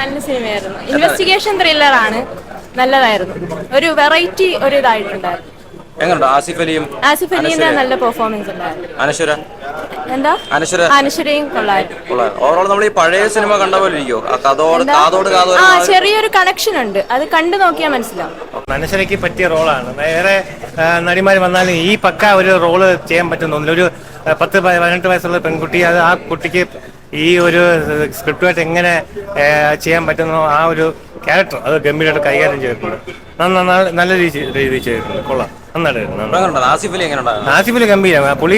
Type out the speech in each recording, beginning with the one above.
നല്ല സിനിമയായിരുന്നു. ഇൻവെസ്റ്റിഗേഷൻ ത്രില്ലറാണ്. നല്ലതായിരുന്നു. ഒരു വെറൈറ്റി ഒരു ഇതായിട്ടുണ്ടായിരുന്നു. എങ്ങനെയുണ്ട് ആസിഫ് അലിയും ആസിഫ് അലീന്റെ നല്ല പെർഫോമൻസ് ഉണ്ടായിരുന്നു. അനശ്വര എന്താ അനശ്വര അനശ്വരയും കൊള്ളായിരുന്നു. ഓവറോൾ നമ്മൾ ഈ പഴയ സിനിമ കണ്ട പോലെ ഇരിക്കോ? എന്താ ചെറിയൊരു കണക്ഷൻ ഉണ്ട്, അത് കണ്ടു നോക്കിയാൽ മനസ്സിലാവും. അനശ്വരയ്ക്ക് പറ്റിയ റോളാണ്. വേറെ നടിമാർ വന്നാലും ഈ പക്ക ഒരു റോള് ചെയ്യാൻ പറ്റും തോന്നില്ല. ഒരു 10-18 വയസ്സുള്ള പെൺകുട്ടി, അത് ആ കുട്ടിക്ക് ഈ ഒരു സ്ക്രിപ്റ്റുമായിട്ട് എങ്ങനെ ചെയ്യാൻ പറ്റുന്നോ ആ ഒരു ക്യാരക്ടർ അത് ഗംഭീരമായിട്ട് കൈകാര്യം ചെയ്തിട്ടുണ്ട്. നല്ല രീതിയിൽ ചെയ്തിട്ടുണ്ട്. കൊള്ളാം, നന്നായിട്ടായിരുന്നു. ആസിഫ് അലി ഗംഭീരം. പുള്ളി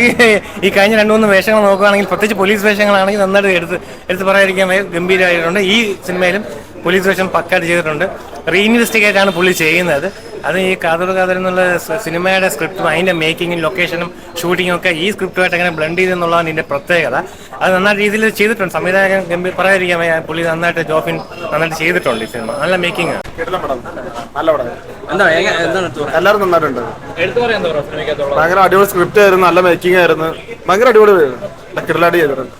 ഈ കഴിഞ്ഞ 2-3 വേഷങ്ങൾ നോക്കുകയാണെങ്കിൽ, പ്രത്യേകിച്ച് പോലീസ് വേഷങ്ങളാണെങ്കിൽ നന്നായിട്ട് എടുത്ത് പറയാതിരിക്കാൻ ഗംഭീരമായിട്ടുണ്ട്. ഈ സിനിമയിലും പോലീസ് വേഷം പക്കായിട്ട് ചെയ്തിട്ടുണ്ട്. റീഇൻവെസ്റ്റിഗേറ്റ് ആണ് പുള്ളി ചെയ്യുന്നത്. അത് ഈ കാതർ എന്നുള്ള സിനിമയുടെ സ്ക്രിപ്റ്റും അതിൻ്റെ മേക്കിങ്ങും ലൊക്കേഷനും ഷൂട്ടിങ്ങും ഒക്കെ ഈ സ്ക്രിപ്റ്റുമായിട്ട് എങ്ങനെ ബ്ലെൻഡ് ചെയ്തെന്നുള്ളതാണ് ഇതിൻ്റെ പ്രത്യേകത. അത് നന്നായിട്ട് രീതിയിൽ ചെയ്തിട്ടുണ്ട്. സംവിധായകൻ പറയാതിരിക്കാൻ പുള്ളി നന്നായിട്ട് ജോഫിൻ നന്നായിട്ട് ചെയ്തിട്ടുണ്ട്. ഈ സിനിമ നല്ല മേക്കിംഗ് ആണ്. എല്ലാവരും നന്നായിട്ടുണ്ട്. ഭയങ്കര അടിപൊളി സ്ക്രിപ്റ്റ് ആയിരുന്നു, നല്ല മേക്കിംഗ് ആയിരുന്നു, ഭയങ്കര അടിപൊളി കിടലാടി ചെയ്തിട്ടുണ്ട്.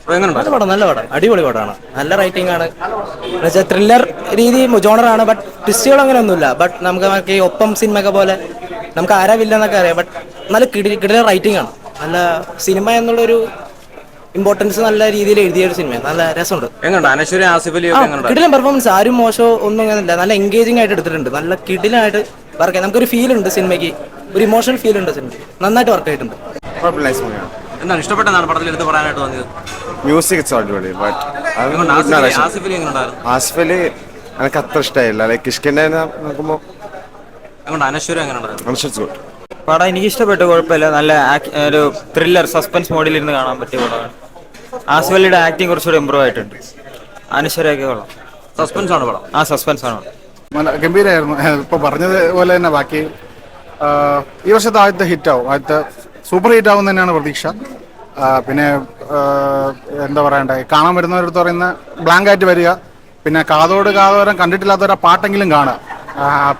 നല്ല പടം, അടിപൊളി പടമാണ്. നല്ല റൈറ്റിംഗ് ആണ്. ത്രില്ലർ രീതി ജോണറാണ്, ബട്ട് ട്വിസ്റ്റുകൾ അങ്ങനെ ഒന്നുമില്ല. ബട്ട് നമുക്ക് ഈ ഒപ്പം സിനിമയൊക്കെ പോലെ നമുക്ക് ആരാവില്ലെന്നൊക്കെ അറിയാം. ബട്ട് നല്ല കിടിലൻ റൈറ്റിംഗ് ആണ്. നല്ല സിനിമ എന്നുള്ളൊരു ഇമ്പോർട്ടൻസ് നല്ല രീതിയിൽ എഴുതിയ ഒരു സിനിമ. നല്ല രസമുണ്ട്. കിടിലൻ പെർഫോമൻസ്, ആരും മോശമോ ഒന്നും അങ്ങനെയല്ല. നല്ല എൻഗേജിംഗ് ആയിട്ട് എടുത്തിട്ടുണ്ട്. നല്ല കിടിലായിട്ട് വർക്ക് ചെയ്യാം. നമുക്കൊരു ഫീൽ ഉണ്ട് സിനിമയ്ക്ക്, ഒരു ഇമോഷണൽ ഫീൽ ഉണ്ട് സിനിമ. നന്നായിട്ട് വർക്ക് ആയിട്ടുണ്ട്. മ്യൂസിക് ഇറ്റ്സ് അടിപൊളി. ബട്ട് ആസിഫ് അലി എനിക്ക് അത്ര ഇഷ്ടമായില്ല. ലൈക്ക് കിഷ്കിന്റെ നോക്കുമ്പോൾ പടം എനിക്ക് ഇഷ്ടപ്പെട്ടു, കുഴപ്പമില്ല. നല്ല ഒരു ത്രില്ലർ സസ്പെൻസ് മോഡിലിരുന്ന് കാണാൻ പറ്റിയ പടമാണ്. ആസിഫ് അലിയുടെ ആക്ടിങ് കുറച്ചുകൂടി ഇമ്പ്രൂവ് ആയിട്ടുണ്ട്. അനശ്വരയൊക്കെ കൊള്ളാം. സസ്പെൻസ് ആണ് പടം. സസ്പെൻസ് ആണ്. ഗംഭീരമായിരുന്നു. ഇപ്പോൾ പറഞ്ഞത് പോലെ തന്നെ ബാക്കി ഈ വർഷത്തെ ആദ്യത്തെ ഹിറ്റാവും, ആദ്യത്തെ സൂപ്പർ ഹിറ്റ് ആവും തന്നെയാണ് പ്രതീക്ഷ. പിന്നെ എന്താ പറയണ്ടേ, കാണാൻ വരുന്നവരടുത്ത് പറയുന്ന ബ്ലാങ്ക് ആയിട്ട് വരിക. പിന്നെ കാതോരം കണ്ടിട്ടില്ലാത്തവരെ പാട്ടെങ്കിലും കാണുക.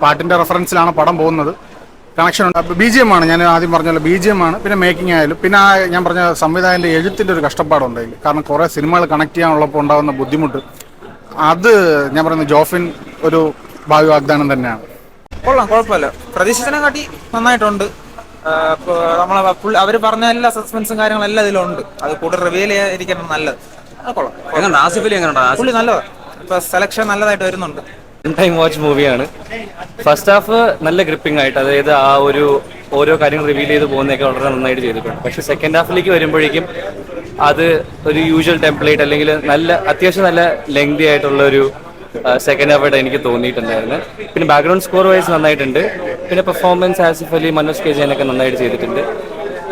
പാട്ടിൻ്റെ റെഫറൻസിലാണ് പടം പോകുന്നത്. കണക്ഷൻ ഉണ്ട്. BGM ആണ്, ഞാൻ ആദ്യം പറഞ്ഞല്ലോ, BGM ആണ്. പിന്നെ മേക്കിംഗ് ആയാലും, പിന്നെ ഞാൻ പറഞ്ഞ സംവിധായകൻ്റെ എഴുത്തിൻ്റെ ഒരു കഷ്ടപ്പാടുണ്ട് അതിൽ. കാരണം കുറേ സിനിമകൾ കണക്ട് ചെയ്യാനുള്ളപ്പോൾ ഉണ്ടാകുന്ന ബുദ്ധിമുട്ട്, അത് ഞാൻ പറയുന്നത് ജോഫിൻ ഒരു ഭാവി വാഗ്ദാനം തന്നെയാണ്. കൊള്ളാം, കുഴപ്പമില്ല. പ്രതീക്ഷിച്ചതിനെ കാട്ടി നന്നായിട്ടുണ്ട്. അവർ പറഞ്ഞ എല്ലാ സസ്പെൻസും കാര്യങ്ങളെല്ലാം ഇതിലുണ്ട്. അത് കൂടുതൽ റിവീൽ ചെയ്യാതിരിക്കണം നല്ലത്. പുള്ളി നല്ലതാണ്. ഇപ്പൊ സെലക്ഷൻ നല്ലതായിട്ട് വരുന്നുണ്ട്. ടൈം വാച്ച് മൂവിയാണ്. ഫസ്റ്റ് ഹാഫ് നല്ല ഗ്രിപ്പിംഗ് ആയിട്ട്, അതായത് ആ ഒരു ഓരോ കാര്യങ്ങൾ റിവീൽ ചെയ്ത് പോകുന്നതൊക്കെ വളരെ നന്നായിട്ട് ചെയ്തിട്ടുണ്ട്. പക്ഷെ സെക്കൻഡ് ഹാഫിലേക്ക് വരുമ്പോഴേക്കും അത് ഒരു യൂഷ്വൽ ടെംപ്ലേറ്റ്, അല്ലെങ്കിൽ അത്യാവശ്യം നല്ല ലെങ്തി ആയിട്ടുള്ള ഒരു സെക്കൻഡ് ഹാഫായിട്ട് എനിക്ക് തോന്നിയിട്ടുണ്ടായിരുന്നു. പിന്നെ ബാക്ക്ഗ്രൗണ്ട് സ്കോർ വൈസ് നന്നായിട്ടുണ്ട്. പിന്നെ പെർഫോമൻസ് ആസിഫ് അലി, മനോജ് കെ ജയനൊക്കെ നന്നായിട്ട് ചെയ്തിട്ടുണ്ട്.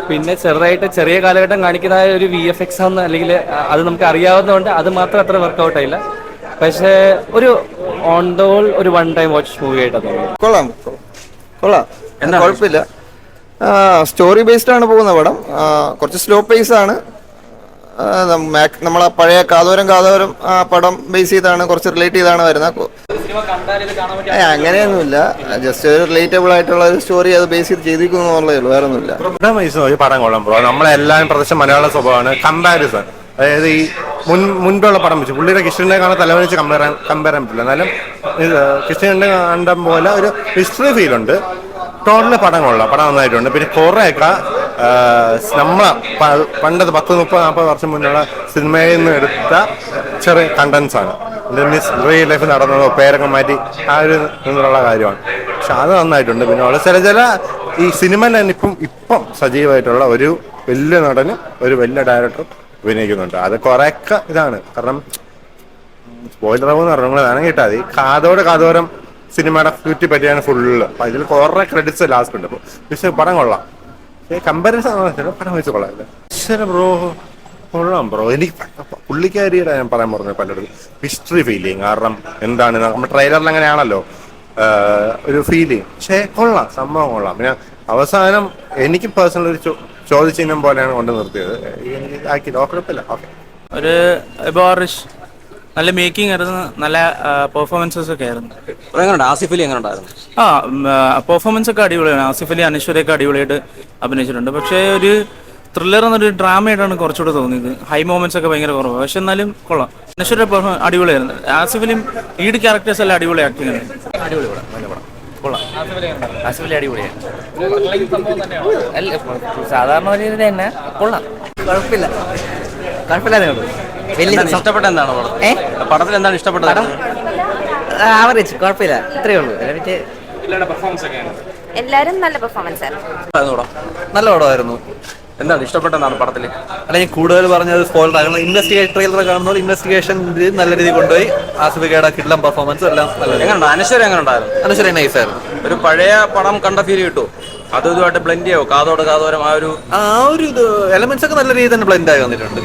പിന്നെ ചെറിയ കാലഘട്ടം കാണിക്കുന്ന ഒരു VFX ആണ്, അല്ലെങ്കിൽ അത് നമുക്ക് അറിയാവുന്നതുകൊണ്ട് അത് മാത്രം അത്ര വർക്കൗട്ട് ആയില്ല. പക്ഷേ ഒരു ഓൺ ദ ഹോൾ ഒരു വൺ ടൈം വാച്ച് മൂവി ആയിട്ടാണ് തോന്നുന്നത്. കൊള്ളാം, കുഴപ്പമില്ല. സ്റ്റോറി ബേസ്ഡ് ആണ് പോകുന്ന പടം. കുറച്ച് സ്ലോ പേസ് ആണ്. നമ്മളെ പഴയ കാതോരം പടം ബേസ് ചെയ്താണ്, കുറച്ച് റിലേറ്റ് ചെയ്താണ് വരുന്നത്. അങ്ങനെയൊന്നുമില്ല, ജസ്റ്റ് ഒരു റിലേറ്റബിൾ ആയിട്ടുള്ള ഒരു സ്റ്റോറി അത് ബേസ് ചെയ്ത് ചെയ്തിരിക്കുന്നു എന്നുള്ളതേ ഉള്ളൂ, വേറെ ഒന്നുമില്ല. പടം കൊള്ളാം ബ്രോ. നമ്മളെല്ലാം പ്രദേശം മലയാള സ്വഭാവമാണ്. കമ്പാരിസൺ, അതായത് ഈ മുൻപുള്ള പടം വെച്ച് പുള്ളിയുടെ കൃഷ്ണനെ കാണാൻ തലവനിച്ച് കമ്പയർ ചെയ്യാൻ പറ്റില്ല. എന്നാലും കൃഷ്ണന്റെ കണ്ടം പോലെ ഒരു ഹിസ്റ്ററി ഫീലുണ്ട്. ടോട്ടല് പടം കൊള്ളാം, പടം നന്നായിട്ടുണ്ട്. പിന്നെ കുറേയൊക്കെ നമ്മളെ പണ്ടത് 10-30-40 വർഷം മുന്നുള്ള സിനിമയിൽ നിന്ന് എടുത്ത ചെറിയ കണ്ടന്റ്സ് ആണ്. റിയൽ ലൈഫ് നടന്നതോ പേരൊക്കെ മാറ്റി ആ ഒരു നിന്നുള്ള കാര്യമാണ്. പക്ഷെ അത് നന്നായിട്ടുണ്ട്. പിന്നെ അവിടെ ചില ഈ സിനിമ തന്നെ ഇപ്പം സജീവമായിട്ടുള്ള ഒരു വലിയ നടനും ഒരു വലിയ ഡയറക്ടറും അഭിനയിക്കുന്നുണ്ട്. അത് കുറേയൊക്കെ ഇതാണ്. കാരണം സ്പോയിലർ ആവുമെന്ന് പറഞ്ഞു, നിങ്ങൾ വേണം കേട്ടാൽ മതി. കാതോരം സിനിമയുടെ ഫ്യൂറ്റി പറ്റിയാണ് ഫുള്ള്. അപ്പം അതിൽ കുറേ ക്രെഡിറ്റ്സ് ലാസ്റ്റ് ഉണ്ട്. പക്ഷേ പടം കൊള്ളാം. കമ്പാരിസൺ പടം വെച്ച് കൊള്ളാം. ബ്രോ കൊള്ളാം ബ്രോ. എനിക്ക് പുള്ളിക്കാരിയുടെ ഞാൻ പറയാൻ പറഞ്ഞു പലരും ഹിസ്റ്ററി ഫീലിങ്. കാരണം എന്താണ് നമ്മുടെ ട്രെയിലറിൽ അങ്ങനെയാണല്ലോ ഒരു ഫീലിങ്. പക്ഷേ കൊള്ളാം, സംഭവം കൊള്ളാം. പിന്നെ അവസാനം എനിക്ക് പേഴ്സണൽ ഒരു ചോദിച്ചിഹ്നം പോലെയാണ് കൊണ്ട് നിർത്തിയത്. ആക്കി കുഴപ്പമില്ല. ഓക്കെ, ഒരു എബോറിഷ് നല്ല മേക്കിംഗ് ആയിരുന്നു, നല്ല പെർഫോമൻസസ് ഒക്കെ ആയിരുന്നു. ആസിഫ് അലി എങ്ങനെ ഉണ്ടായിരുന്നു? പെർഫോമൻസ് ഒക്കെ അടിപൊളിയാണ്. ആസിഫ് അലി, അനശ്വരയൊക്കെ അടിപൊളിയായിട്ട് അഭിനയിച്ചിട്ടുണ്ട്. പക്ഷേ ഒരു ത്രില്ലർ എന്നൊരു ഡ്രാമയായിട്ടാണ് കുറച്ചുകൂടെ തോന്നിയത്. ഹൈ മൊമെന്റ്സ് ഒക്കെ ഭയങ്കര കുറവാണ്, പക്ഷെ എന്നാലും കൊള്ളാം. നശ്വര അടിപൊളിയായിരുന്നു. ആസിഫിലും ലീഡ് ക്യാരക്ടേഴ്സ് എല്ലാം അടിപൊളി ആക്ടിങ് ആണ്. അടിപൊളി പടം, നല്ല പടം, കൊള്ളാം. ആസിഫലി അടിപൊളിയാണ്. അല്ല, സാധാരണ രീതിയിൽ തന്നെ കൊള്ളാം, കുഴപ്പമില്ല, കുഴപ്പമില്ലാതെ ഉള്ളൂ. എന്താണ് ഇഷ്ടപ്പെട്ട എന്താണ് പടത്തിൽ എന്താണ് ഇഷ്ടപ്പെട്ടത്? ആവറേജ്, കുഴപ്പമില്ല, ഇത്രയേ ഉള്ളൂ. എന്നിട്ട് എല്ലാരും നല്ല പെർഫോമൻസ് ആയിരുന്നു. നല്ല പടമായിരുന്നു. എന്താണ് ഇഷ്ടപ്പെട്ടതാണ് പടത്തില്? അല്ല, ഞാൻ കൂടുതൽ പറഞ്ഞത് സ്പോയിലർ ആകണം. ഇൻവെസ്റ്റിഗേഷൻ ട്രെയിലർ കാണുമ്പോൾ ഇൻവെസ്റ്റിഗേഷൻ നല്ല രീതിയിൽ കൊണ്ടുപോയി. ആസിഫിക്കയുടെ കിഡ്ലം പെർഫോമൻസ് എല്ലാം നല്ല. എങ്ങനെയുണ്ട് അനശ്വര? എങ്ങനെ ഉണ്ടായിരുന്നു? അനശ്വര നൈസായിരുന്നു. ഒരു പഴയ പടം കണ്ട ഫീൽ കിട്ടും. അതും ഇതുമായിട്ട് ബ്ലെൻഡ് ചെയ്യോ? കാതോട് കാതോരം ആ ഒരു ഇത് എലമെന്റ്സ് ഒക്കെ നല്ല രീതിയിൽ തന്നെ ബ്ലെൻഡ് ആയി വന്നിട്ടുണ്ട്.